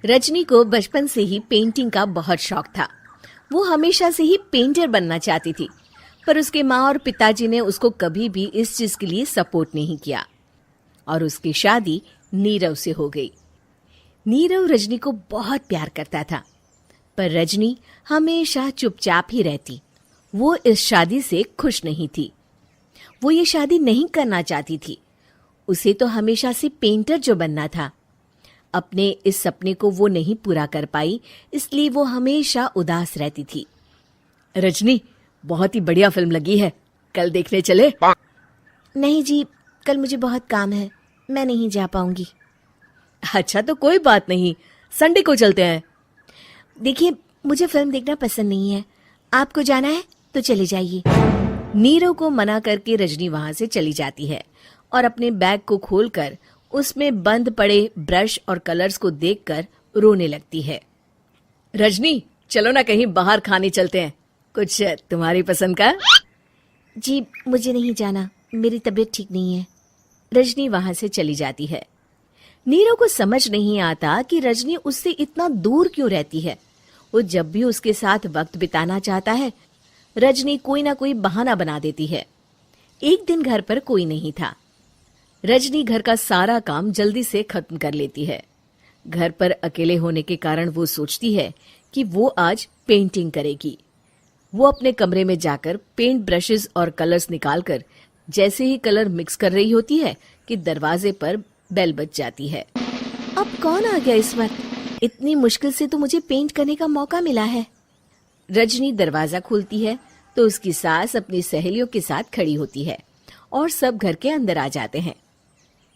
रजनी को बचपन से ही पेंटिंग का बहुत शौक था। वो हमेशा से ही पेंटर बनना चाहती थी, पर उसके माँ और पिताजी ने उसको कभी भी इस चीज के लिए सपोर्ट नहीं किया और उसकी शादी नीरव से हो गई। नीरव रजनी को बहुत प्यार करता था, पर रजनी हमेशा चुपचाप ही रहती। वो इस शादी से खुश नहीं थी। वो ये शादी नहीं करना चाहती थी। उसे तो हमेशा से पेंटर जो बनना था। अपने इस सपने को वो नहीं पूरा कर पाई, इसलिए वो हमेशा उदास रहती थी। रजनी, बहुत ही बढ़िया फिल्म लगी है, कल देखने चले? नहीं जी, कल मुझे बहुत काम है, मैं नहीं जा पाऊंगी। अच्छा तो कोई बात नहीं, संडे को चलते हैं। देखिए, मुझे फिल्म देखना पसंद नहीं है। आपको जाना है तो चले जाइए। नीरव को मना करके रजनी वहां से चली जाती है और अपने बैग को खोलकर उसमें बंद पड़े ब्रश और कलर्स को देखकर रोने लगती है। रजनी, चलो ना कहीं बाहर खाने चलते हैं, कुछ तुम्हारी पसंद का। जी, मुझे नहीं जाना, मेरी तबीयत ठीक नहीं है। रजनी वहां से चली जाती है। नीरव को समझ नहीं आता कि रजनी उससे इतना दूर क्यों रहती है। वो जब भी उसके साथ वक्त बिताना चाहता है, रजनी कोई ना कोई बहाना बना देती है। एक दिन घर पर कोई नहीं था। रजनी घर का सारा काम जल्दी से खत्म कर लेती है। घर पर अकेले होने के कारण वो सोचती है कि वो आज पेंटिंग करेगी। वो अपने कमरे में जाकर पेंट ब्रशेस और कलर्स निकालकर जैसे ही कलर मिक्स कर रही होती है कि दरवाजे पर बेल बज जाती है। अब कौन आ गया इस वक्त? इतनी मुश्किल से तो मुझे पेंट करने का मौका मिला है। रजनी दरवाजा खोलती है तो उसकी सास अपनी सहेलियों के साथ खड़ी होती है और सब घर के अंदर आ जाते हैं।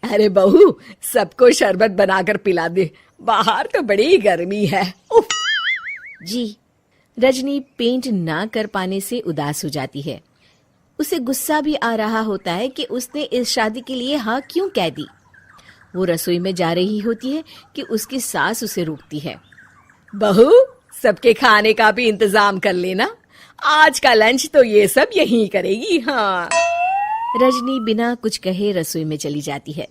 अरे बहू, सबको शरबत बनाकर पिला दे, बाहर तो बड़ी गर्मी है। उफ। जी। रजनी पेंट ना कर पाने से उदास हो जाती है। उसे गुस्सा भी आ रहा होता है कि उसने इस शादी के लिए हाँ क्यों कह दी। वो रसोई में जा रही होती है कि उसकी सास उसे रोकती है। बहू, सबके खाने का भी इंतजाम कर लेना, आज का लंच तो ये सब यहीं करेगी। हाँ। रजनी बिना कुछ कहे रसोई में चली जाती है।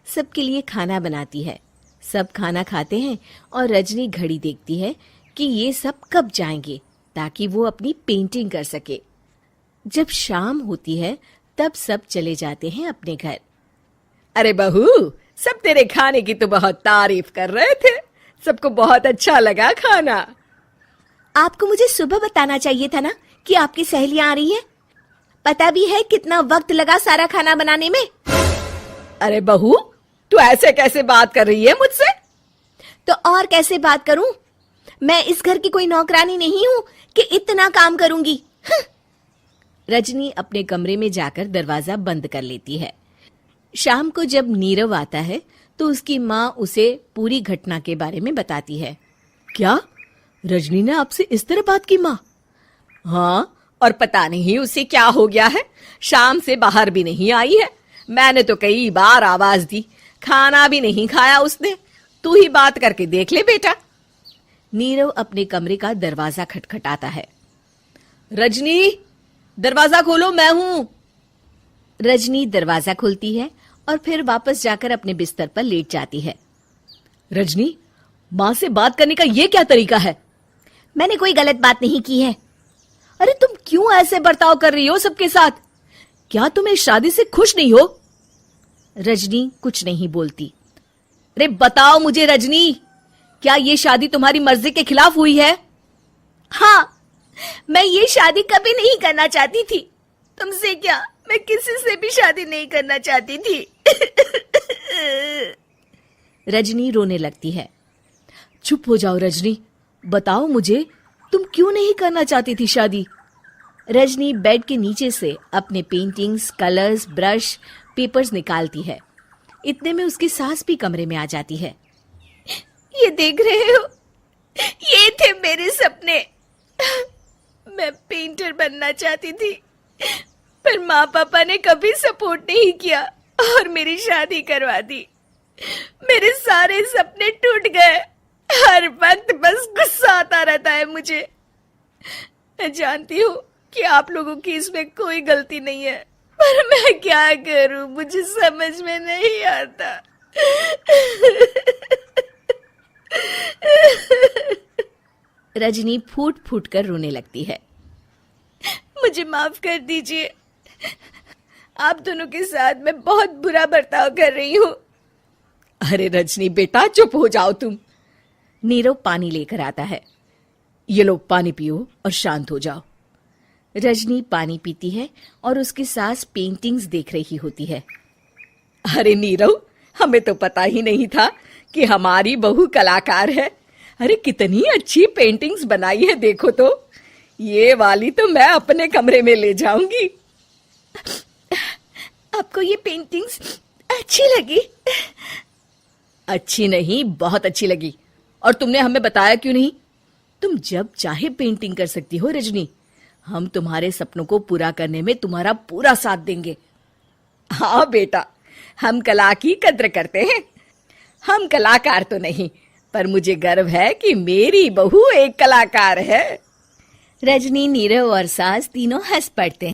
सबके लिए खाना बनाती है। सब खाना खाते हैं और रजनी घड़ी देखती है कि ये सब कब जाएंगे ताकि वो अपनी पेंटिंग कर सके। जब शाम होती है तब सब चले जाते हैं अपने घर। अरे बहू, सब तेरे खाने की तो बहुत तारीफ कर रहे थे, सबको बहुत अच्छा लगा खाना। आपको मुझे सुबह बताना चाहिए था ना कि आपकी सहेलियां आ रही हैं। पता भी है कितना वक्त लगा सारा खाना बनाने में। अरे बहू, तू ऐसे कैसे बात कर रही है मुझसे? तो और कैसे बात करूं? मैं इस घर की कोई नौकरानी नहीं हूं कि इतना काम करूंगी। रजनी अपने कमरे में जाकर दरवाजा बंद कर लेती है। शाम को जब नीरव आता है तो उसकी माँ उसे पूरी घटना के बारे में बताती है। क्या रजनी ने आपसे इस तरह बात की माँ? हाँ, और पता नहीं उसे क्या हो गया है, शाम से बाहर भी नहीं आई है। मैंने तो कई बार आवाज दी, खाना भी नहीं खाया उसने। तू ही बात करके देख ले बेटा। नीरव अपने कमरे का दरवाजा खटखटाता है। रजनी, दरवाजा खोलो, मैं हूं। रजनी दरवाजा खोलती है और फिर वापस जाकर अपने बिस्तर पर लेट जाती है। रजनी, माँ से बात करने का ये क्या तरीका है? मैंने कोई गलत बात नहीं की है। अरे तुम क्यों ऐसे बर्ताव कर रही हो सबके साथ? क्या तुम इस शादी से खुश नहीं हो? रजनी कुछ नहीं बोलती। अरे बताओ मुझे रजनी, क्या ये शादी तुम्हारी मर्जी के खिलाफ हुई है? हाँ, मैं ये शादी कभी नहीं करना चाहती थी। तुमसे क्या, मैं किसी से भी शादी नहीं करना चाहती थी। रजनी रोने लगती है। चुप हो जाओ रजनी, बताओ मुझे, तुम क्यों नहीं करना चाहती थी शादी? रजनी बेड के नीचे से अपने पेंटिंग्स, कलर्स, ब्रश, पेपर्स निकालती है। इतने में उसकी सास भी कमरे में आ जाती है। ये देख रहे हो, ये थे मेरे सपने। मैं पेंटर बनना चाहती थी, पर माँ पापा ने कभी सपोर्ट नहीं किया और मेरी शादी करवा दी। मेरे सारे सपने टूट गए। हर वक्त बस गुस्सा आता रहता है मुझे। मैं जानती हूँ कि आप लोगों की इसमें कोई गलती नहीं है, पर मैं क्या करूं, मुझे समझ में नहीं आता। रजनी फूट फूट कर रोने लगती है। मुझे माफ कर दीजिए, आप दोनों के साथ मैं बहुत बुरा बर्ताव कर रही हूँ। अरे रजनी बेटा, चुप हो जाओ तुम। नीरव पानी लेकर आता है। ये लो पानी पियो और शांत हो जाओ। रजनी पानी पीती है और उसकी सास पेंटिंग्स देख रही होती है। अरे नीरव, हमें तो पता ही नहीं था कि हमारी बहू कलाकार है। अरे कितनी अच्छी पेंटिंग्स बनाई है, देखो तो। ये वाली तो मैं अपने कमरे में ले जाऊंगी। आपको ये पेंटिंग्स अच्छी लगी? अच्छी नहीं, बहुत अच्छी लगी। और तुमने हमें बताया क्यों नहीं? तुम जब चाहे पेंटिंग कर सकती हो रजनी। हम तुम्हारे सपनों को पूरा करने में तुम्हारा पूरा साथ देंगे। हाँ बेटा, हम कला की कद्र करते हैं। हम कलाकार तो नहीं, पर मुझे गर्व है कि मेरी बहू एक कलाकार है। रजनी, नीरव और सास तीनों हंस पड़ते हैं।